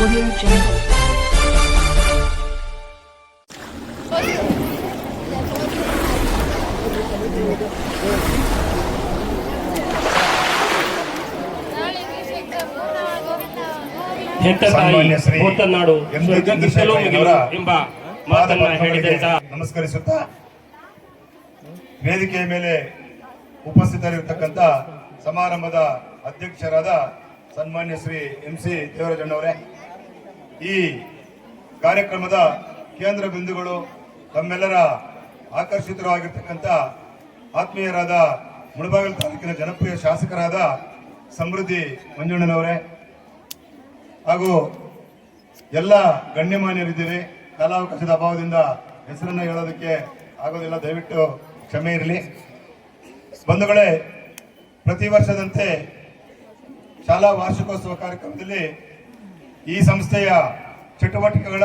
Audio Jungle. ಸನ್ಮಾನ್ಯ Shri MG ಚಂದ್ರಶೇಖರಯ್ಯನವರ ಎಂಬ ಮಾತನ್ನ ಹೇಳಿದಂತ ನಮಸ್ಕರಿಸುತ್ತಾ ವೇದಿಕೆಯ ಮೇಲೆ ಉಪಸ್ಥಿತರಿರತಕ್ಕಂತ ಸಮಾರಂಭದ ಅಧ್ಯಕ್ಷರಾದ ಸನ್ಮಾನ್ಯ ಶ್ರೀ MC ದೇವರಾಜಣ್ಣವರೇ, ಈ ಕಾರ್ಯಕ್ರಮದ ಕೇಂದ್ರ ಬಿಂದುಗಳು ತಮ್ಮೆಲ್ಲರ ಆಕರ್ಷಿತರಾಗಿರ್ತಕ್ಕಂಥ ಆತ್ಮೀಯರಾದ ಮುಳಬಾಗಿಲು ತಾಲೂಕಿನ ಜನಪ್ರಿಯ ಶಾಸಕರಾದ ಸಮೃದ್ಧಿ ಮಂಜಣ್ಣನವರೇ ಹಾಗೂ ಎಲ್ಲ ಗಣ್ಯಮಾನ್ಯರಿದ್ದೀರಿ. ಕಾಲಾವಕಾಶದ ಅಭಾವದಿಂದ ಹೆಸರನ್ನು ಹೇಳೋದಕ್ಕೆ ಆಗೋದಿಲ್ಲ, ದಯವಿಟ್ಟು ಕ್ಷಮೆ ಇರಲಿ. ಬಂಧುಗಳೇ, ಪ್ರತಿ ವರ್ಷದಂತೆ ಶಾಲಾ ವಾರ್ಷಿಕೋತ್ಸವ ಕಾರ್ಯಕ್ರಮದಲ್ಲಿ ಈ ಸಂಸ್ಥೆಯ ಚಟುವಟಿಕೆಗಳ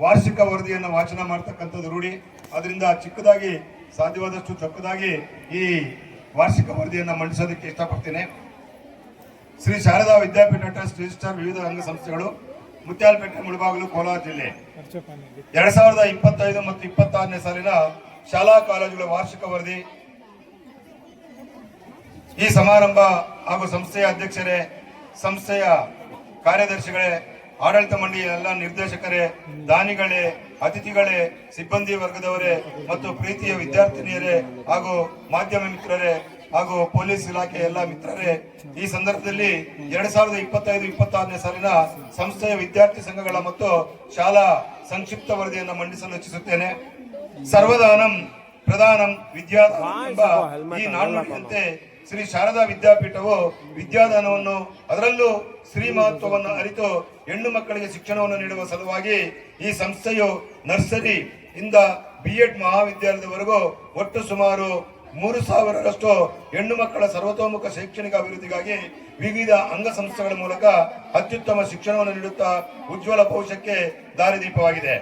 ವಾರ್ಷಿಕ ವರದಿಯನ್ನು ವಾಚನ ಮಾಡತಕ್ಕಂಥದ್ದು ರೂಢಿ. ಅದರಿಂದ ಚಿಕ್ಕದಾಗಿ ಸಾಧ್ಯವಾದಷ್ಟು ಚೊಕ್ಕದಾಗಿ ಈ ವಾರ್ಷಿಕ ವರದಿಯನ್ನು ಮಂಡಿಸೋದಕ್ಕೆ ಇಷ್ಟಪಡ್ತೀನಿ. ಶ್ರೀ ಶಾರದಾ ವಿದ್ಯಾಪೀಠ ಟ್ರಸ್ಟ್ ರಿಜಿಸ್ಟರ್ ವಿವಿಧ ಅಂಗಸಂಸ್ಥೆಗಳು ಮುತ್ಯಾಲಪೇಟೆ, ಮುಳಬಾಗಿಲು, ಕೋಲಾರ ಜಿಲ್ಲೆ 2025 ಮತ್ತು 26ನೇ ಸಾಲಿನ ಶಾಲಾ ಕಾಲೇಜುಗಳ ವಾರ್ಷಿಕ ವರದಿ. ಈ ಸಮಾರಂಭ ಹಾಗೂ ಸಂಸ್ಥೆಯ ಅಧ್ಯಕ್ಷರೇ, ಸಂಸ್ಥೆಯ ಕಾರ್ಯದರ್ಶಿಗಳೇ, ಆಡಳಿತ ಮಂಡಳಿಯ ಎಲ್ಲ ನಿರ್ದೇಶಕರೇ, ದಾನಿಗಳೇ, ಅತಿಥಿಗಳೇ, ಸಿಬ್ಬಂದಿ ವರ್ಗದವರೇ ಮತ್ತು ಪ್ರೀತಿಯ ವಿದ್ಯಾರ್ಥಿನಿಯರೇ ಹಾಗೂ ಮಾಧ್ಯಮ ಮಿತ್ರರೇ ಹಾಗೂ ಪೊಲೀಸ್ ಇಲಾಖೆ ಎಲ್ಲ ಮಿತ್ರರೇ, ಈ ಸಂದರ್ಭದಲ್ಲಿ 2025-26ನೇ ಸಾಲಿನ ಸಂಸ್ಥೆಯ ವಿದ್ಯಾರ್ಥಿ ಸಂಘಗಳ ಮತ್ತು ಶಾಲಾ ಸಂಕ್ಷಿಪ್ತ ವರದಿಯನ್ನು ಮಂಡಿಸಲು ಇಚ್ಛಿಸುತ್ತೇನೆ. ಸರ್ವದಾನಂ ಪ್ರಧಾನಂ ವಿದ್ಯಾದಾನಂ ಎಂಬ ಈ ನಾಣ್ಣುಡಿಯಂತೆ ಶ್ರೀ ಶಾರದಾ ವಿದ್ಯಾಪೀಠವು ವಿದ್ಯಾದಾನವನ್ನು, ಅದರಲ್ಲೂ ಸ್ತ್ರೀ ಮಹತ್ವವನ್ನು ಅರಿತು ಹೆಣ್ಣು ಮಕ್ಕಳಿಗೆ ಶಿಕ್ಷಣವನ್ನು ನೀಡುವ ಸಲುವಾಗಿ ಈ ಸಂಸ್ಥೆಯು ನರ್ಸರಿ ಇಂದ B.Ed ಮಹಾವಿದ್ಯಾಲಯದವರೆಗೂ ಒಟ್ಟು ಸುಮಾರು 3,000ರಷ್ಟು ಹೆಣ್ಣು ಮಕ್ಕಳ ಸರ್ವತೋಮುಖ ಶೈಕ್ಷಣಿಕ ಅಭಿವೃದ್ಧಿಗಾಗಿ ವಿವಿಧ ಅಂಗಸಂಸ್ಥೆಗಳ ಮೂಲಕ ಅತ್ಯುತ್ತಮ ಶಿಕ್ಷಣವನ್ನು ನೀಡುತ್ತಾ ಉಜ್ವಲ ಭವಿಷ್ಯಕ್ಕೆ ದಾರಿದೀಪವಾಗಿದೆ.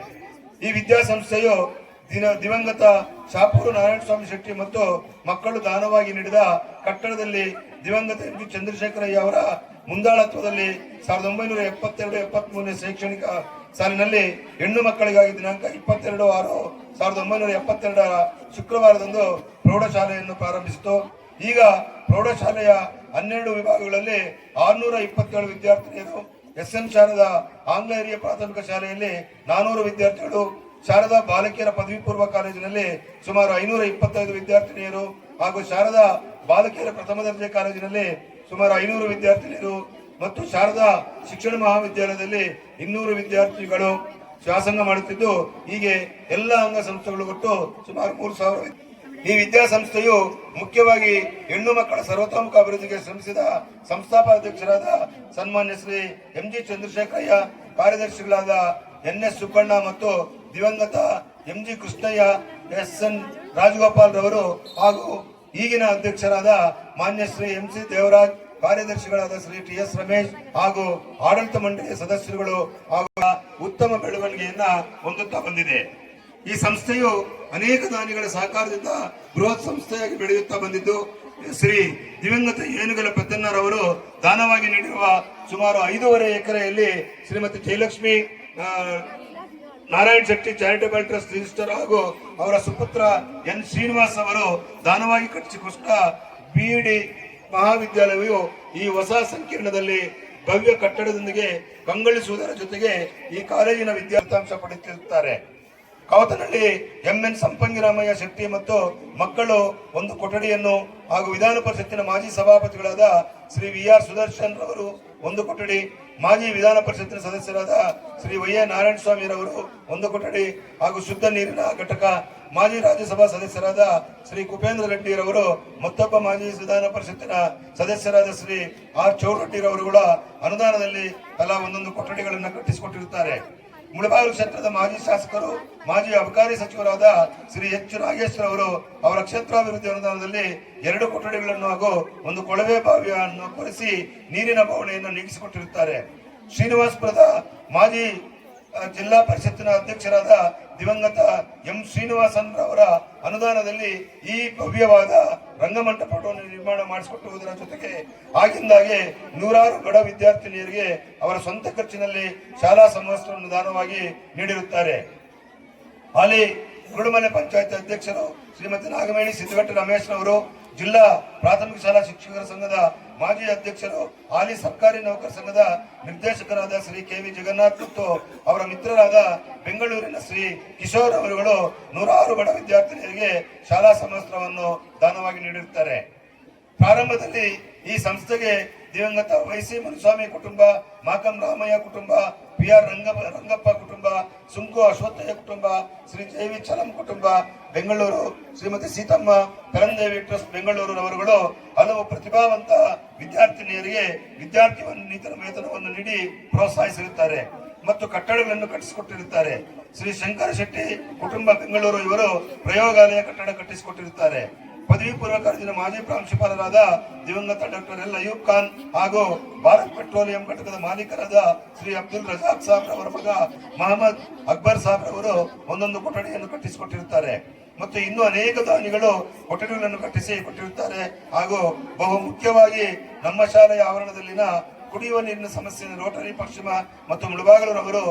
ಈ ವಿದ್ಯಾಸಂಸ್ಥೆಯು ದಿವಂಗತ ಶಾಪೂರು ನಾರಾಯಣಸ್ವಾಮಿ ಶೆಟ್ಟಿ ಮತ್ತು ಮಕ್ಕಳು ದಾನವಾಗಿ ನೀಡಿದ ಕಟ್ಟಡದಲ್ಲಿ ದಿವಂಗತ MG ಚಂದ್ರಶೇಖರಯ್ಯ ಅವರ ಮುಂದಾಳತ್ವದಲ್ಲಿ 1972-73ನೇ ಶೈಕ್ಷಣಿಕ ಸಾಲಿನಲ್ಲಿ ಹೆಣ್ಣು ಮಕ್ಕಳಿಗಾಗಿ ದಿನಾಂಕ 22/6/1972 ಶುಕ್ರವಾರದಂದು ಪ್ರೌಢಶಾಲೆಯನ್ನು ಪ್ರಾರಂಭಿಸಿತು. ಈಗ ಪ್ರೌಢಶಾಲೆಯ 12 ವಿಭಾಗಗಳಲ್ಲಿ 627 ವಿದ್ಯಾರ್ಥಿನಿಯರು, SN ಶಾರದಾ ಆಂಗ್ಲ ಹಿರಿಯ ಪ್ರಾಥಮಿಕ ಶಾಲೆಯಲ್ಲಿ 400 ವಿದ್ಯಾರ್ಥಿಗಳು, ಶಾರದಾ ಬಾಲಕಿಯರ ಪದವಿ ಪೂರ್ವ ಕಾಲೇಜಿನಲ್ಲಿ ಸುಮಾರು 525 ವಿದ್ಯಾರ್ಥಿನಿಯರು ಹಾಗೂ ಶಾರದಾ ಬಾಲಕಿಯರ ಪ್ರಥಮ ದರ್ಜೆ ಕಾಲೇಜಿನಲ್ಲಿ ಸುಮಾರು 500 ವಿದ್ಯಾರ್ಥಿನಿಯರು ಮತ್ತು ಶಾರದಾ ಶಿಕ್ಷಣ ಮಹಾವಿದ್ಯಾಲಯದಲ್ಲಿ 200 ವಿದ್ಯಾರ್ಥಿಗಳು ವ್ಯಾಸಂಗ ಮಾಡುತ್ತಿದ್ದು, ಹೀಗೆ ಎಲ್ಲ ಅಂಗಸಂಸ್ಥೆಗಳು ಒಟ್ಟು ಸುಮಾರು 3,000. ಈ ವಿದ್ಯಾಸಂಸ್ಥೆಯು ಮುಖ್ಯವಾಗಿ ಹೆಣ್ಣು ಮಕ್ಕಳ ಸರ್ವತೋಮುಖ ಅಭಿವೃದ್ಧಿಗೆ ಶ್ರಮಿಸಿದ ಸಂಸ್ಥಾಪಾಧ್ಯಕ್ಷರಾದ ಸನ್ಮಾನ್ಯ ಶ್ರೀ MG ಚಂದ್ರಶೇಖರಯ್ಯ, ಕಾರ್ಯದರ್ಶಿಗಳಾದ NS ಸುಬ್ಬಣ್ಣ ಮತ್ತು ದಿವಂಗತ MG ಕೃಷ್ಣಯ್ಯ, SN ರಾಜಗೋಪಾಲ್ ರವರು ಹಾಗೂ ಈಗಿನ ಅಧ್ಯಕ್ಷರಾದ ಮಾನ್ಯ ಶ್ರೀ MC ದೇವರಾಜ್, ಕಾರ್ಯದರ್ಶಿಗಳಾದ ಶ್ರೀ TS ರಮೇಶ್ ಹಾಗೂ ಆಡಳಿತ ಮಂಡಳಿಯ ಸದಸ್ಯರುಗಳು ಹಾಗೂ ಉತ್ತಮ ಬೆಳವಣಿಗೆಯನ್ನ ಹೊಂದುತ್ತಾ ಬಂದಿದೆ. ಈ ಸಂಸ್ಥೆಯು ಅನೇಕ ದಾನಿಗಳ ಸಹಕಾರದಿಂದ ಬೃಹತ್ ಸಂಸ್ಥೆಯಾಗಿ ಬೆಳೆಯುತ್ತಾ ಬಂದಿದ್ದು, ಶ್ರೀ ದಿವಂಗತ ಏನುಗಲ ಪೆದ್ದಣ್ಣರವರು ದಾನವಾಗಿ ನೀಡಿರುವ ಸುಮಾರು 5.5 ಎಕರೆಯಲ್ಲಿ Shrimati Jayalakshmi Narayan Shetty charitable trust register ಹಾಗೂ ಅವರ ಸುಪುತ್ರ N ಶ್ರೀನಿವಾಸ್ ಅವರು ದಾನವಾಗಿ ಕಟ್ಟಿಸಿಕೊಟ್ಟ B.Ed ಮಹಾವಿದ್ಯಾಲಯವು ಈ ಹೊಸ ಸಂಕೀರ್ಣದಲ್ಲಿ ಭವ್ಯ ಕಟ್ಟಡದೊಂದಿಗೆ ಕಂಗೊಳಿಸುವುದರ ಜೊತೆಗೆ ಈ ಕಾಲೇಜಿನ ವಿದ್ಯಾರ್ಥಾಂಶ ಪಡೆಯುತ್ತಿರುತ್ತಾರೆ. ಕವತನಹಳ್ಳಿ MN ಸಂಪಂಗಿರಾಮಯ್ಯ ಶೆಟ್ಟಿ ಮತ್ತು ಮಕ್ಕಳು ಒಂದು ಕೊಠಡಿಯನ್ನು ಹಾಗೂ ವಿಧಾನ ಪರಿಷತ್ತಿನ ಮಾಜಿ ಸಭಾಪತಿಗಳಾದ ಶ್ರೀ VR ಸುದರ್ಶನ್ ರವರು ಒಂದು ಕೊಠಡಿ, ಮಾಜಿ ವಿಧಾನ ಪರಿಷತ್ತಿನ ಸದಸ್ಯರಾದ ಶ್ರೀ YA ನಾರಾಯಣಸ್ವಾಮಿ ರವರು ಒಂದು ಕೊಠಡಿ ಹಾಗೂ ಶುದ್ಧ ನೀರಿನ ಘಟಕ, ಮಾಜಿ ರಾಜ್ಯಸಭಾ ಸದಸ್ಯರಾದ ಶ್ರೀ ಕುಪೇಂದ್ರ ರೆಡ್ಡಿ ರವರು ಮತ್ತೊಬ್ಬ ಮಾಜಿ ವಿಧಾನ ಪರಿಷತ್ತಿನ ಸದಸ್ಯರಾದ ಶ್ರೀ R ಚೌರಟ್ಟಿ ರವರುಗಳ ಅನುದಾನದಲ್ಲಿ ತಲಾ ಒಂದೊಂದು ಕೊಠಡಿಗಳನ್ನು ಕಟ್ಟಿಸಿಕೊಟ್ಟಿರುತ್ತಾರೆ. ಮುಳಬಾಗಿಲು ಕ್ಷೇತ್ರದ ಮಾಜಿ ಶಾಸಕರು, ಮಾಜಿ ಅಬಕಾರಿ ಸಚಿವರಾದ ಶ್ರೀ H ನಾಗೇಶ್ ರವರು ಅವರ ಕ್ಷೇತ್ರಾಭಿವೃದ್ಧಿ ಅನುದಾನದಲ್ಲಿ 2 ಕೊಠಡಿಗಳನ್ನು ಹಾಗೂ ಒಂದು ಕೊಳವೆ ಬಾವಿಯನ್ನು ಕೊರೆಸಿ ನೀರಿನ ಬವಣೆಯನ್ನು ನೀಗಿಸಿಕೊಟ್ಟಿರುತ್ತಾರೆ. ಶ್ರೀನಿವಾಸಪುರದ ಮಾಜಿ ಜಿಲ್ಲಾ ಪರಿಷತ್ತಿನ ಅಧ್ಯಕ್ಷರಾದ ದಿವಂಗತ ಎಂ ಶ್ರೀನಿವಾಸನ್ ಅವರ ಅನುದಾನದಲ್ಲಿ ಈ ಭವ್ಯವಾದ ರಂಗಮಂಟಪವನ್ನು ನಿರ್ಮಾಣ ಮಾಡಿಸಿಕೊಟ್ಟುವುದರ ಜೊತೆಗೆ ಆಗಿಂದಾಗೆ ನೂರಾರು ಬಡ ವಿದ್ಯಾರ್ಥಿನಿಯರಿಗೆ ಅವರ ಸ್ವಂತ ಖರ್ಚಿನಲ್ಲಿ ಶಾಲಾ ಸಮವಸ್ತ್ರವನ್ನು ದಾನವಾಗಿ ನೀಡಿರುತ್ತಾರೆ. ಹಾಲಿ ಗುರುಮನೆ ಪಂಚಾಯತ್ ಅಧ್ಯಕ್ಷರು ಶ್ರೀಮತಿ ನಾಗವೇಣಿ ಸಿದ್ದಗಟ್ಟ ರಮೇಶ್ ರವರು, ಜಿಲ್ಲಾ ಪ್ರಾಥಮಿಕ ಶಾಲಾ ಶಿಕ್ಷಕರ ಸಂಘದ ಮಾಜಿ ಅಧ್ಯಕ್ಷರು, ಹಾಲಿ ಸರ್ಕಾರಿ ನೌಕರ ಸಂಘದ ನಿರ್ದೇಶಕರಾದ ಶ್ರೀ ಕೆ.ವಿ. ಜಗನ್ನಾಥ್ ಮತ್ತು ಅವರ ಮಿತ್ರರಾದ ಬೆಂಗಳೂರಿನ ಶ್ರೀ ಕಿಶೋರ್ ಅವರುಗಳು ನೂರಾರು ಬಡ ವಿದ್ಯಾರ್ಥಿನಿಯರಿಗೆ ಶಾಲಾ ಸಮವಸ್ತ್ರವನ್ನು ದಾನವಾಗಿ ನೀಡಿರುತ್ತಾರೆ. ಪ್ರಾರಂಭದಲ್ಲಿ ಈ ಸಂಸ್ಥೆಗೆ ದಿವಂಗತ ವೈಸಿ ಮುನಿಸ್ವಾಮಿ ಕುಟುಂಬ, ಮಾಕಂ ರಾಮಯ್ಯ ಕುಟುಂಬ, ಪಿ.ಆರ್. ರಂಗಪ್ಪ ಕುಟುಂಬ, ಸುಂಕು ಅಶ್ವತ್ಥಯ್ಯ ಕುಟುಂಬ, ಶ್ರೀ ಜೆ.ವಿ. ಚಲಂ ಕುಟುಂಬ ಬೆಂಗಳೂರು, ಶ್ರೀಮತಿ ಸೀತಮ್ಮ ಕರಂದೇವಿ ಟ್ರಸ್ಟ್ ಬೆಂಗಳೂರಿನವರುಗಳು ಹಲವು ಪ್ರತಿಭಾವಂತ ವಿದ್ಯಾರ್ಥಿನಿಯರಿಗೆ ವಿದ್ಯಾರ್ಥಿ ವೇತನವನ್ನು ನೀಡಿ ಪ್ರೋತ್ಸಾಹಿಸಿರುತ್ತಾರೆ ಮತ್ತು ಕಟ್ಟಡಗಳನ್ನು ಕಟ್ಟಿಸಿಕೊಟ್ಟಿರುತ್ತಾರೆ. ಶ್ರೀ ಶಂಕರ ಶೆಟ್ಟಿ ಕುಟುಂಬ ಬೆಂಗಳೂರು ಇವರು ಪ್ರಯೋಗಾಲಯ ಕಟ್ಟಡ ಕಟ್ಟಿಸಿಕೊಟ್ಟಿರುತ್ತಾರೆ. ಪದವಿ ಪೂರ್ವ ಕಾಲೇಜಿನ ಮಾಜಿ ಪ್ರಾಂಶುಪಾಲರಾದ ದಿವಂಗತ ಡಾಕ್ಟರ್ ಎಲ್ ಅಯೂಬ್ ಖಾನ್ ಹಾಗೂ ಭಾರತ್ ಪೆಟ್ರೋಲಿಯಂ ಘಟಕದ ಮಾಲೀಕರಾದ ಶ್ರೀ ಅಬ್ದುಲ್ ರಜಾಕ್ ಸಾಬ್ ಅವರ ಮಗ ಮಹಮ್ಮದ್ ಅಕ್ಬರ್ ಸಾಬ್ ಅವರು ಒಂದೊಂದು ಕೊಠಡಿಯನ್ನು ಕಟ್ಟಿಸಿಕೊಟ್ಟಿರುತ್ತಾರೆ ಮತ್ತು ಇನ್ನೂ ಅನೇಕ ದಾನಿಗಳು ಕೊಠಡಿಗಳನ್ನು ಕಟ್ಟಿಸಿ ಕೊಟ್ಟಿರುತ್ತಾರೆ. ಹಾಗೂ ಬಹು ಮುಖ್ಯವಾಗಿ ನಮ್ಮ ಶಾಲೆಯ ಆವರಣದಲ್ಲಿನ ಕುಡಿಯುವ ನೀರಿನ ಸಮಸ್ಯೆಯನ್ನು ರೋಟರಿ ಪಶ್ಚಿಮ ಮತ್ತು ಮುಳಬಾಗಿಲುರವರು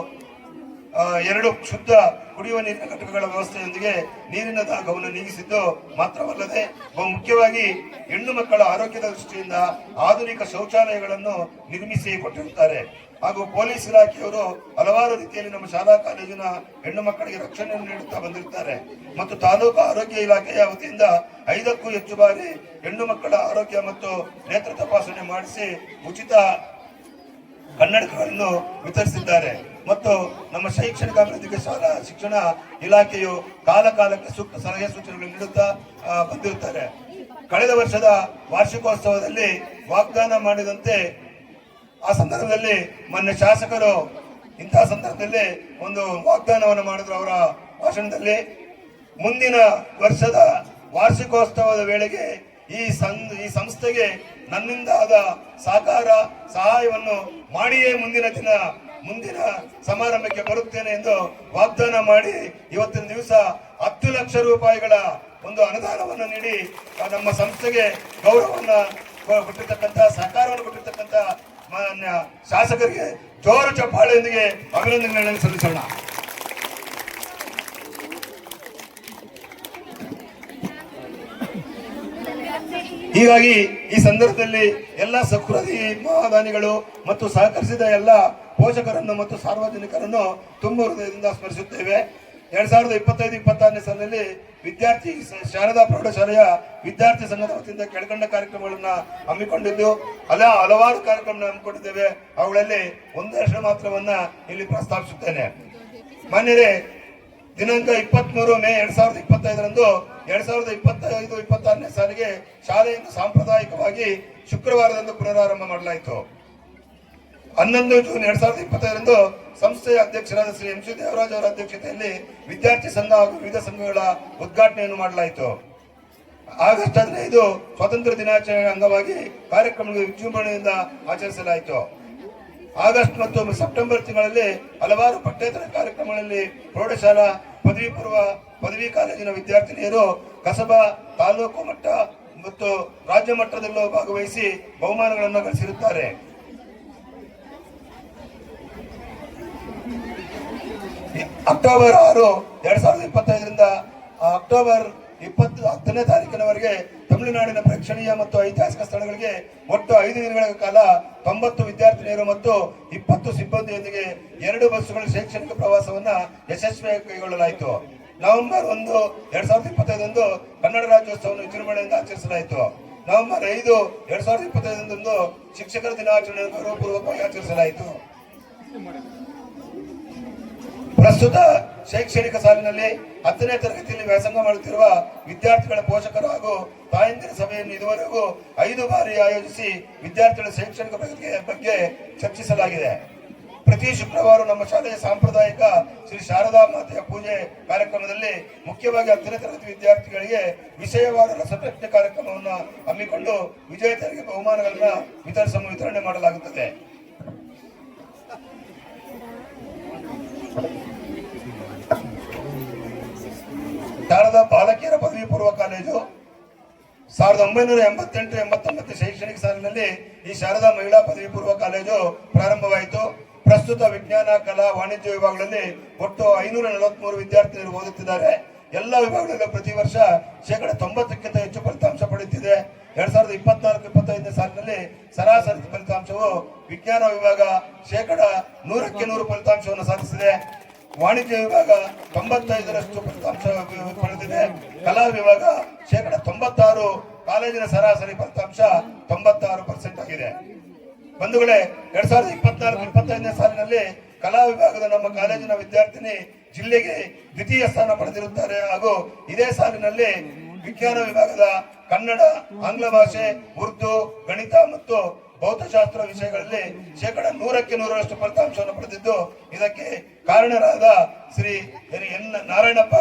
2 ಶುದ್ಧ ಕುಡಿಯುವ ನೀರಿನ ಘಟಕಗಳ ವ್ಯವಸ್ಥೆಯೊಂದಿಗೆ ನೀರಿನ ದಾಹವನ್ನು ನೀಗಿಸಿದ್ದು ಮಾತ್ರವಲ್ಲದೆ ಬಹು ಮುಖ್ಯವಾಗಿ ಹೆಣ್ಣು ಮಕ್ಕಳ ಆರೋಗ್ಯದ ದೃಷ್ಟಿಯಿಂದ ಆಧುನಿಕ ಶೌಚಾಲಯಗಳನ್ನು ನಿರ್ಮಿಸಿ ಕೊಟ್ಟಿರುತ್ತಾರೆ. ಹಾಗೂ ಪೊಲೀಸ್ ಇಲಾಖೆಯವರು ಹಲವಾರು ರೀತಿಯಲ್ಲಿ ನಮ್ಮ ಶಾಲಾ ಕಾಲೇಜಿನ ಹೆಣ್ಣು ಮಕ್ಕಳಿಗೆ ರಕ್ಷಣೆಯನ್ನು ನೀಡುತ್ತಾ ಬಂದಿರುತ್ತಾರೆ ಮತ್ತು ತಾಲೂಕು ಆರೋಗ್ಯ ಇಲಾಖೆಯ ವತಿಯಿಂದ 5ಕ್ಕೂ ಹೆಚ್ಚು ಬಾರಿ ಹೆಣ್ಣು ಮಕ್ಕಳ ಆರೋಗ್ಯ ಮತ್ತು ನೇತ್ರ ತಪಾಸಣೆ ಮಾಡಿಸಿ ಉಚಿತ ಕನ್ನಡಕಗಳನ್ನು ವಿತರಿಸಿದ್ದಾರೆ ಮತ್ತು ನಮ್ಮ ಶೈಕ್ಷಣಿಕ ಅಭಿವೃದ್ಧಿಗೆ ಶಾಲಾ ಶಿಕ್ಷಣ ಇಲಾಖೆಯು ಕಾಲಕ್ಕೆ ಸೂಕ್ತ ಸಲಹೆ ಸೂಚನೆಗಳನ್ನು ನೀಡುತ್ತಾ ಬಂದಿರುತ್ತಾರೆ. ಕಳೆದ ವರ್ಷದ ವಾರ್ಷಿಕೋತ್ಸವದಲ್ಲಿ ವಾಗ್ದಾನ ಮಾಡಿದಂತೆ ಆ ಸಂದರ್ಭದಲ್ಲಿ ಮಾನ್ಯ ಶಾಸಕರು ಇಂತಹ ಸಂದರ್ಭದಲ್ಲಿ ಒಂದು ವಾಗ್ದಾನವನ್ನು ಮಾಡಿದ್ರು. ಅವರ ಭಾಷಣದಲ್ಲಿ ಮುಂದಿನ ವರ್ಷದ ವಾರ್ಷಿಕೋತ್ಸವದ ವೇಳೆಗೆ ಈ ಸಂಸ್ಥೆಗೆ ನನ್ನಿಂದ ಆದ ಸಹಾಯವನ್ನು ಮಾಡಿಯೇ ಮುಂದಿನ ಸಮಾರಂಭಕ್ಕೆ ಬರುತ್ತೇನೆ ಎಂದು ವಾಗ್ದಾನ ಮಾಡಿ ಇವತ್ತಿನ ದಿವಸ 10 ಲಕ್ಷ ರೂಪಾಯಿಗಳ ಒಂದು ಅನುದಾನವನ್ನು ನೀಡಿ ನಮ್ಮ ಸಂಸ್ಥೆಗೆ ಗೌರವವನ್ನು ಕೊಟ್ಟಿರ್ತಕ್ಕಂಥ ಸಹಕಾರವನ್ನು ಕೊಟ್ಟಿರ್ತಕ್ಕಂಥ ಮಾನ್ಯ ಶಾಸಕರಿಗೆ ಜೋರು ಚಪ್ಪಾಳೆಯೊಂದಿಗೆ ಅಭಿನಂದನೆಗಳನ್ನು ಸಲ್ಲಿಸೋಣ. ಹೀಗಾಗಿ ಈ ಸಂದರ್ಭದಲ್ಲಿ ಎಲ್ಲ ಸಹೃದಯಿ ಮಹಾದಾನಿಗಳು ಮತ್ತು ಸಹಕರಿಸಿದ ಎಲ್ಲ ಪೋಷಕರನ್ನು ಮತ್ತು ಸಾರ್ವಜನಿಕರನ್ನು ತುಂಬ ಹೃದಯದಿಂದ ಸ್ಮರಿಸುತ್ತೇವೆ. 2025-26ನೇ ಸಾಲಿನಲ್ಲಿ ವಿದ್ಯಾರ್ಥಿ ಶಾರದಾ ಪ್ರೌಢಶಾಲೆಯ ವಿದ್ಯಾರ್ಥಿ ಸಂಘದ ವತಿಯಿಂದ ಕೆಳಕಂಡ ಕಾರ್ಯಕ್ರಮಗಳನ್ನು ಹಮ್ಮಿಕೊಂಡಿದ್ದು ಹಲವಾರು ಕಾರ್ಯಕ್ರಮ ಹಮ್ಮಿಕೊಂಡಿದ್ದೇವೆ. ಅವುಗಳಲ್ಲಿ ಒಂದಷ್ಟು ಮಾತ್ರವನ್ನ ಇಲ್ಲಿ ಪ್ರಸ್ತಾಪಿಸುತ್ತೇನೆ. ಮಾನ್ಯರೇ, ದಿನಾಂಕ 23 ಮೇ 2025ರಂದು 2025-26ನೇ ಸಾಲಿಗೆ ಶಾಲೆಯನ್ನು ಸಾಂಪ್ರದಾಯಿಕವಾಗಿ ಶುಕ್ರವಾರದಂದು ಪುನರಾರಂಭ ಮಾಡಲಾಯಿತು. 11 ಜೂನ್ 2025ರಂದು ಸಂಸ್ಥೆಯ ಅಧ್ಯಕ್ಷರಾದ ಶ್ರೀ ಎಂ ಸಿ ದೇವರಾಜ್ ಅವರ ಅಧ್ಯಕ್ಷತೆಯಲ್ಲಿ ವಿದ್ಯಾರ್ಥಿ ಸಂಘ ಹಾಗೂ ವಿವಿಧ ಸಂಘಗಳ ಉದ್ಘಾಟನೆಯನ್ನು ಮಾಡಲಾಯಿತು. ಆಗಸ್ಟ್ 15 ಸ್ವಾತಂತ್ರ್ಯ ದಿನಾಚರಣೆ ಅಂಗವಾಗಿ ಕಾರ್ಯಕ್ರಮಗಳು ವಿಜೃಂಭಣೆಯಿಂದ ಆಚರಿಸಲಾಯಿತು. ಆಗಸ್ಟ್ ಮತ್ತು ಸೆಪ್ಟೆಂಬರ್ ತಿಂಗಳಲ್ಲಿ ಹಲವಾರು ಪಠ್ಯೇತರ ಕಾರ್ಯಕ್ರಮಗಳಲ್ಲಿ ಪ್ರೌಢಶಾಲಾ ಪದವಿ ಪೂರ್ವ ಪದವಿ ಕಾಲೇಜಿನ ವಿದ್ಯಾರ್ಥಿನಿಯರು ಕಸಬಾ ತಾಲೂಕು ಮಟ್ಟ ಮತ್ತು ರಾಜ್ಯ ಮಟ್ಟದಲ್ಲೂ ಭಾಗವಹಿಸಿ ಬಹುಮಾನಗಳನ್ನು ಗಳಿಸಿರುತ್ತಾರೆ. ಅಕ್ಟೋಬರ್ 6, 2025ರಿಂದ ಅಕ್ಟೋಬರ್ 10ನೇ ತಾರೀಕಿನವರೆಗೆ ತಮಿಳುನಾಡಿನ ಪ್ರೇಕ್ಷಣೀಯ ಮತ್ತು ಐತಿಹಾಸಿಕ ಸ್ಥಳಗಳಿಗೆ ಒಟ್ಟು 5 ದಿನಗಳ ಕಾಲ 90 ವಿದ್ಯಾರ್ಥಿನಿಯರು ಮತ್ತು 20 ಸಿಬ್ಬಂದಿಯೊಂದಿಗೆ 2 ಬಸ್ಸುಗಳ ಶೈಕ್ಷಣಿಕ ಪ್ರವಾಸವನ್ನು ಯಶಸ್ವಿಯಾಗಿ ಕೈಗೊಳ್ಳಲಾಯಿತು. ನವೆಂಬರ್ 1, 2025ರಂದು ಕನ್ನಡ ರಾಜ್ಯೋತ್ಸವವನ್ನು ವಿಜೃಂಭಣೆಯಿಂದ ಆಚರಿಸಲಾಯಿತು. ನವೆಂಬರ್ 5, 2025ರಂದು ಶಿಕ್ಷಕರ ದಿನಾಚರಣೆಯನ್ನು ಗೌರವಪೂರ್ವಕವಾಗಿ ಆಚರಿಸಲಾಯಿತು. ಪ್ರಸ್ತುತ ಶೈಕ್ಷಣಿಕ ಸಾಲಿನಲ್ಲಿ 10ನೇ ತರಗತಿಯಲ್ಲಿ ವ್ಯಾಸಂಗ ಮಾಡುತ್ತಿರುವ ವಿದ್ಯಾರ್ಥಿಗಳ ಪೋಷಕರು ಹಾಗೂ ತಾಯಂದಿರ ಸಭೆಯನ್ನು ಇದುವರೆಗೂ 5 ಬಾರಿ ಆಯೋಜಿಸಿ ವಿದ್ಯಾರ್ಥಿಗಳ ಶೈಕ್ಷಣಿಕ ಪ್ರಗತಿಯ ಬಗ್ಗೆ ಚರ್ಚಿಸಲಾಗಿದೆ. ಪ್ರತಿ ಶುಕ್ರವಾರ ನಮ್ಮ ಶಾಲೆಯ ಸಾಂಪ್ರದಾಯಿಕ ಶ್ರೀ ಶಾರದಾ ಮಾತೆಯ ಪೂಜೆ ಕಾರ್ಯಕ್ರಮದಲ್ಲಿ ಮುಖ್ಯವಾಗಿ 10ನೇ ತರಗತಿ ವಿದ್ಯಾರ್ಥಿಗಳಿಗೆ ವಿಷಯವಾದ ರಸಪ್ರಶ್ನೆ ಕಾರ್ಯಕ್ರಮವನ್ನು ಹಮ್ಮಿಕೊಂಡು ವಿಜೇತರಿಗೆ ಬಹುಮಾನಗಳನ್ನು ವಿತರಣೆ ಮಾಡಲಾಗುತ್ತದೆ. ಶಾರದಾ ಬಾಲಕಿಯರ ಪದವಿ ಪೂರ್ವ ಕಾಲೇಜು 1988-89 ಶೈಕ್ಷಣಿಕ ಸಾಲಿನಲ್ಲಿ ಈ ಶಾರದಾ ಮಹಿಳಾ ಪದವಿ ಪೂರ್ವ ಕಾಲೇಜು ಪ್ರಾರಂಭವಾಯಿತು. ಪ್ರಸ್ತುತ ವಿಜ್ಞಾನ, ಕಲಾ, ವಾಣಿಜ್ಯ ವಿಭಾಗಗಳಲ್ಲಿ ಒಟ್ಟು 543 ವಿದ್ಯಾರ್ಥಿಗಳು ಓದುತ್ತಿದ್ದಾರೆ. ಎಲ್ಲ ವಿಭಾಗಗಳಲ್ಲೂ ಪ್ರತಿ ವರ್ಷ 90%ಕ್ಕಿಂತ ಹೆಚ್ಚು ಫಲಿತಾಂಶ ಪಡೆಯುತ್ತಿದೆ. 2024-25 ಸಾಲಿನಲ್ಲಿ ಸರಾಸರಿ ಫಲಿತಾಂಶವು ವಿಜ್ಞಾನ ವಿಭಾಗ 100% 100 ಫಲಿತಾಂಶವನ್ನು ಸಾಧಿಸಿದೆ. ವಾಣಿಜ್ಯ ವಿಭಾಗ 95ರಷ್ಟು ಫಲಿತಾಂಶ ಪಡೆದಿದೆ. ಕಲಾ ವಿಭಾಗ 96%, ಕಾಲೇಜಿನ ಸರಾಸರಿ ಫಲಿತಾಂಶ 96% ಆಗಿದೆ. ಬಂಧುಗಳೇ, 2024-25 ಸಾಲಿನಲ್ಲಿ ಕಲಾ ವಿಭಾಗದ ನಮ್ಮ ಕಾಲೇಜಿನ ವಿದ್ಯಾರ್ಥಿನಿ ಜಿಲ್ಲೆಗೆ ದ್ವಿತೀಯ ಸ್ಥಾನ ಪಡೆದಿರುತ್ತಾರೆ. ಹಾಗೂ ಇದೇ ಸಾಲಿನಲ್ಲಿ ವಿಜ್ಞಾನ ವಿಭಾಗದ ಕನ್ನಡ, ಆಂಗ್ಲ ಭಾಷೆ, ಉರ್ದು, ಗಣಿತ ಮತ್ತು ಭೌತಶಾಸ್ತ್ರ ವಿಷಯಗಳಲ್ಲಿ 100% 100ರಷ್ಟು ಫಲಿತಾಂಶವನ್ನು ಪಡೆದಿದ್ದು, ಇದಕ್ಕೆ ಕಾರಣರಾದ Shri N Narayanappa,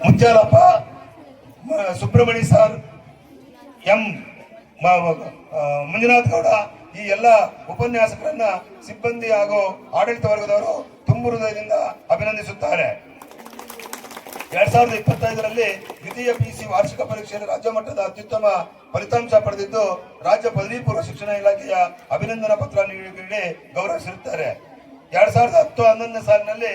Muchchalappa, Subrahmanya sir, M Manjunath Gowda, ಈ ಎಲ್ಲ ಉಪನ್ಯಾಸಕರನ್ನ ಸಿಬ್ಬಂದಿ ಹಾಗೂ ಆಡಳಿತ ವರ್ಗದವರು ತುಂಬು ಹೃದಯದಿಂದ ಅಭಿನಂದಿಸುತ್ತಾರೆ. 2025ರಲ್ಲಿ ದ್ವಿತೀಯ ಪಿಯುಸಿ ವಾರ್ಷಿಕ ಪರೀಕ್ಷೆಯಲ್ಲಿ ರಾಜ್ಯ ಮಟ್ಟದ ಅತ್ಯುತ್ತಮ ಫಲಿತಾಂಶ ಪಡೆದಿದ್ದು, ರಾಜ್ಯ ಪದವಿ ಪೂರ್ವ ಶಿಕ್ಷಣ ಇಲಾಖೆಯ ಅಭಿನಂದನಾ ಪತ್ರ ನೀಡಿ ಗೌರವಿಸಿರುತ್ತಾರೆ. 2010-11 ಸಾಲಿನಲ್ಲಿ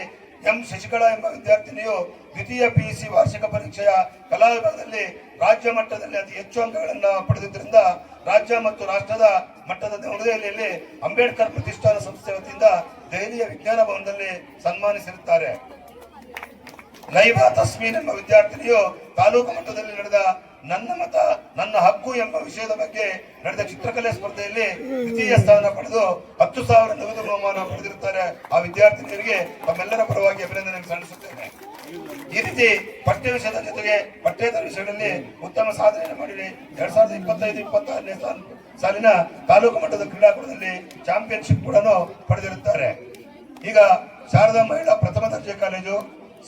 ಎಂ ಶಶಿಕಲಾ ಎಂಬ ವಿದ್ಯಾರ್ಥಿನಿಯು ದ್ವಿತೀಯ ಪಿಯುಸಿ ವಾರ್ಷಿಕ ಪರೀಕ್ಷೆಯ ಕಲಾ ವಿಭಾಗದಲ್ಲಿ ರಾಜ್ಯ ಮಟ್ಟದಲ್ಲಿ ಅತಿ ಹೆಚ್ಚು ಅಂಕಗಳನ್ನು ಪಡೆದಿದ್ದರಿಂದ ರಾಜ್ಯ ಮತ್ತು ರಾಷ್ಟ್ರದ ಮಟ್ಟದ ನವದೆಹಲಿಯಲ್ಲಿ ಅಂಬೇಡ್ಕರ್ ಪ್ರತಿಷ್ಠಾನ ಸಂಸ್ಥೆ ವತಿಯಿಂದ ದೆಹಲಿಯ ವಿಜ್ಞಾನ ಭವನದಲ್ಲಿ ಸನ್ಮಾನಿಸಿರುತ್ತಾರೆ. ನೈಬಾ ತಸ್ಮೀನ್ ಎಂಬ ವಿದ್ಯಾರ್ಥಿನಿಯು ತಾಲೂಕು ಮಟ್ಟದಲ್ಲಿ ನಡೆದ ನನ್ನ ಮತ ನನ್ನ ಹಕ್ಕು ಎಂಬ ವಿಷಯದ ಬಗ್ಗೆ ನಡೆದ ಚಿತ್ರಕಲೆ ಸ್ಪರ್ಧೆಯಲ್ಲಿ ದ್ವಿತೀಯ ಸ್ಥಾನ ಪಡೆದು 10,000 ನಗದು ಬಹುಮಾನ ಪಡೆದಿರುತ್ತಾರೆ. ಆ ವಿದ್ಯಾರ್ಥಿನಿಯರಿಗೆ ತಮ್ಮೆಲ್ಲರ ಪರವಾಗಿ ಅಭಿನಂದನೆ ಸಲ್ಲಿಸುತ್ತೇನೆ. ಈ ರೀತಿ ಪಠ್ಯ ವಿಷಯದ ಜೊತೆಗೆ ಪಠ್ಯೇತರ ವಿಷಯಗಳಲ್ಲಿ ಉತ್ತಮ ಸಾಧನೆ ಮಾಡಿ 2025-26 ಸಾಲಿನ ತಾಲೂಕು ಮಟ್ಟದ ಕ್ರೀಡಾಕೂಟದಲ್ಲಿ ಚಾಂಪಿಯನ್ಶಿಪ್ ಕೂಡ ಪಡೆದಿರುತ್ತಾರೆ. ಈಗ ಶಾರದಾ ಮಹಿಳಾ ಪ್ರಥಮ ದರ್ಜೆ ಕಾಲೇಜು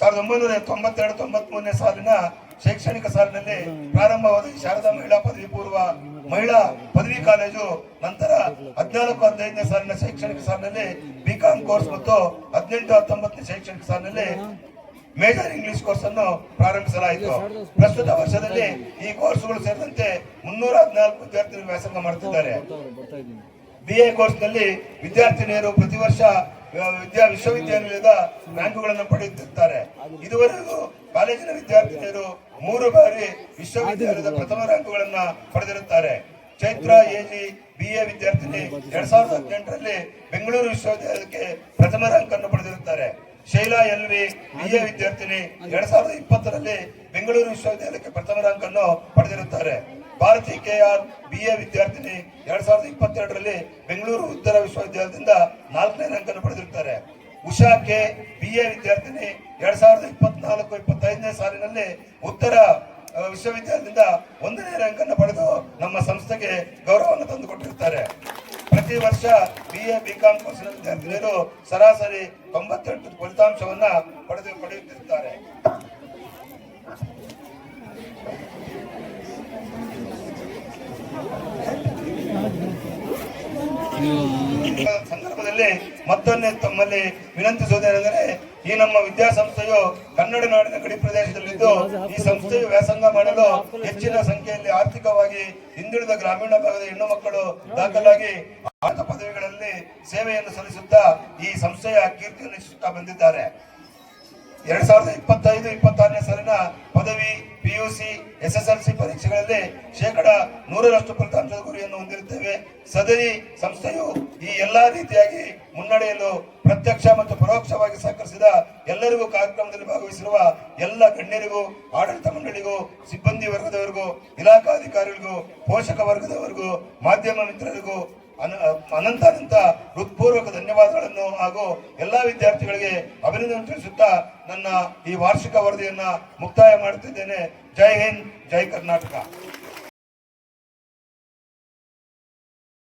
1992-93 ಸಾಲಿನ ಶೈಕ್ಷಣಿಕ ಸಾಲಿನಲ್ಲಿ ಪ್ರಾರಂಭವಾದ ಶಾರದಾ ಮಹಿಳಾ ಪದವಿ ಪೂರ್ವ ಮಹಿಳಾ ಪದವಿ ಕಾಲೇಜು ನಂತರ 14-15 ಸಾಲಿನ ಶೈಕ್ಷಣಿಕ ಸಾಲಿನಲ್ಲಿ ಬಿಕಾಂ ಕೋರ್ಸ್ ಮತ್ತು 18-19 ಶೈಕ್ಷಣಿಕ ಸಾಲಿನಲ್ಲಿ ಮೇಜರ್ ಇಂಗ್ಲಿಷ್ ಕೋರ್ಸ್ ಅನ್ನು ಪ್ರಾರಂಭಿಸಲಾಯಿತು. ಪ್ರಸ್ತುತ ವರ್ಷದಲ್ಲಿ ಈ ಕೋರ್ಸ್ಗಳು ಸೇರಿದಂತೆ 314 ವಿದ್ಯಾರ್ಥಿಗಳು ವ್ಯಾಸಂಗ ಮಾಡುತ್ತಿದ್ದಾರೆ. BA ಕೋರ್ಸ್ನಲ್ಲಿ ವಿದ್ಯಾರ್ಥಿನಿಯರು ಪ್ರತಿ ವರ್ಷ ವಿಶ್ವವಿದ್ಯಾನಿಲಯದ ರ್ಯಾಂಕುಗಳನ್ನು ಪಡೆಯುತ್ತಿರುತ್ತಾರೆ. ಇದುವರೆಗೂ ಕಾಲೇಜಿನ ವಿದ್ಯಾರ್ಥಿನಿಯರು 3 ಬಾರಿ ವಿಶ್ವವಿದ್ಯಾಲಯದ ಪ್ರಥಮ ರ್ಯಾಂಕುಗಳನ್ನು ಪಡೆದಿರುತ್ತಾರೆ. ಚೈತ್ರ ಎಜಿ BA ವಿದ್ಯಾರ್ಥಿನಿ 2018ರಲ್ಲಿ ಬೆಂಗಳೂರು ವಿಶ್ವವಿದ್ಯಾಲಯಕ್ಕೆ ಪ್ರಥಮ ರ್ಯಾಂಕ್ ಅನ್ನು ಪಡೆದಿರುತ್ತಾರೆ. ಶೈಲಾ LV BA ವಿದ್ಯಾರ್ಥಿನಿ 2020ರಲ್ಲಿ ಬೆಂಗಳೂರು ವಿಶ್ವವಿದ್ಯಾಲಯಕ್ಕೆ ಪ್ರಥಮ ರ್ಯಾಂಕ್ ಅನ್ನು ಪಡೆದಿರುತ್ತಾರೆ. ಭಾರತಿ KR BA ವಿದ್ಯಾರ್ಥಿನಿ 2022ರಲ್ಲಿ ಬೆಂಗಳೂರು ಉತ್ತರ ವಿಶ್ವವಿದ್ಯಾಲಯದಿಂದ 4ನೇ ರ್ಯಾಂಕ್ ಅನ್ನು ಪಡೆದಿರುತ್ತಾರೆ. ಉಷಾ ಕೆ BA ವಿದ್ಯಾರ್ಥಿನಿ 2024-25 ಸಾಲಿನಲ್ಲಿ ಉತ್ತರ ವಿಶ್ವವಿದ್ಯಾಲಯದಿಂದ 1ನೇ ರ್ಯಾಂಕ್ ಅನ್ನು ಪಡೆದು ನಮ್ಮ ಸಂಸ್ಥೆಗೆ ಗೌರವವನ್ನು ತಂದುಕೊಟ್ಟಿರುತ್ತಾರೆ. ಪ್ರತಿ ವರ್ಷ BA ಬಿಕಾಂ ಕೋರ್ಸಿನ ವಿದ್ಯಾರ್ಥಿನಿಯರು ಸರಾಸರಿ 98 ಫಲಿತಾಂಶವನ್ನ ಪಡೆಯುತ್ತಿರುತ್ತಾರೆ. ಸಂದರ್ಭದಲ್ಲಿ ಮತ್ತೊಮ್ಮೆ ತಮ್ಮಲ್ಲಿ ವಿನಂತಿಸುವುದೇನೆಂದರೆ, ಈ ನಮ್ಮ ವಿದ್ಯಾಸಂಸ್ಥೆಯು ಕನ್ನಡ ನಾಡಿನ ಗಡಿ ಪ್ರದೇಶದಲ್ಲಿದ್ದು ಈ ಸಂಸ್ಥೆಯು ವ್ಯಾಸಂಗ ಮಾಡಲು ಹೆಚ್ಚಿನ ಸಂಖ್ಯೆಯಲ್ಲಿ ಆರ್ಥಿಕವಾಗಿ ಹಿಂದುಳಿದ ಗ್ರಾಮೀಣ ಭಾಗದ ಹೆಣ್ಣು ಮಕ್ಕಳು ದಾಖಲಾಗಿ ಆಯ್ದ ಪದವಿಗಳಲ್ಲಿ ಸೇವೆಯನ್ನು ಸಲ್ಲಿಸುತ್ತಾ ಈ ಸಂಸ್ಥೆಯ ಕೀರ್ತಿಯನ್ನು ಹೆಚ್ಚಿಸುತ್ತಾ ಬಂದಿದ್ದಾರೆ. 2025-26 ಸಾಲಿನ ಪದವಿ, PUC, SSLC ಪರೀಕ್ಷೆಗಳಲ್ಲಿ 100% ಫಲಿತಾಂಶದ ಗುರಿಯನ್ನು ಹೊಂದಿರುತ್ತೇವೆ. ಸದರಿ ಸಂಸ್ಥೆಯು ಈ ಎಲ್ಲಾ ರೀತಿಯಾಗಿ ಮುನ್ನಡೆಯಲು ಪ್ರತ್ಯಕ್ಷ ಮತ್ತು ಪರೋಕ್ಷವಾಗಿ ಸಹಕರಿಸಿದ ಎಲ್ಲರಿಗೂ, ಕಾರ್ಯಕ್ರಮದಲ್ಲಿ ಭಾಗವಹಿಸಿರುವ ಎಲ್ಲ ಗಣ್ಯರಿಗೂ, ಆಡಳಿತ ಮಂಡಳಿಗೂ, ಸಿಬ್ಬಂದಿ ವರ್ಗದವರಿಗೂ, ಇಲಾಖಾಧಿಕಾರಿಗಳಿಗೂ, ಪೋಷಕ ವರ್ಗದವರಿಗೂ, ಮಾಧ್ಯಮ ಮಿತ್ರರಿಗೂ ಅನಂತ ಹೃತ್ಪೂರ್ವಕ ಧನ್ಯವಾದಗಳನ್ನು ಹಾಗೂ ಎಲ್ಲಾ ವಿದ್ಯಾರ್ಥಿಗಳಿಗೆ ಅಭಿನಂದನೆ ತಿಳಿಸುತ್ತಾ ನನ್ನ ಈ ವಾರ್ಷಿಕ ವರದಿಯನ್ನ ಮುಕ್ತಾಯ ಮಾಡುತ್ತಿದ್ದೇನೆ. ಜೈ ಹಿಂದ್, ಜೈ ಕರ್ನಾಟಕ.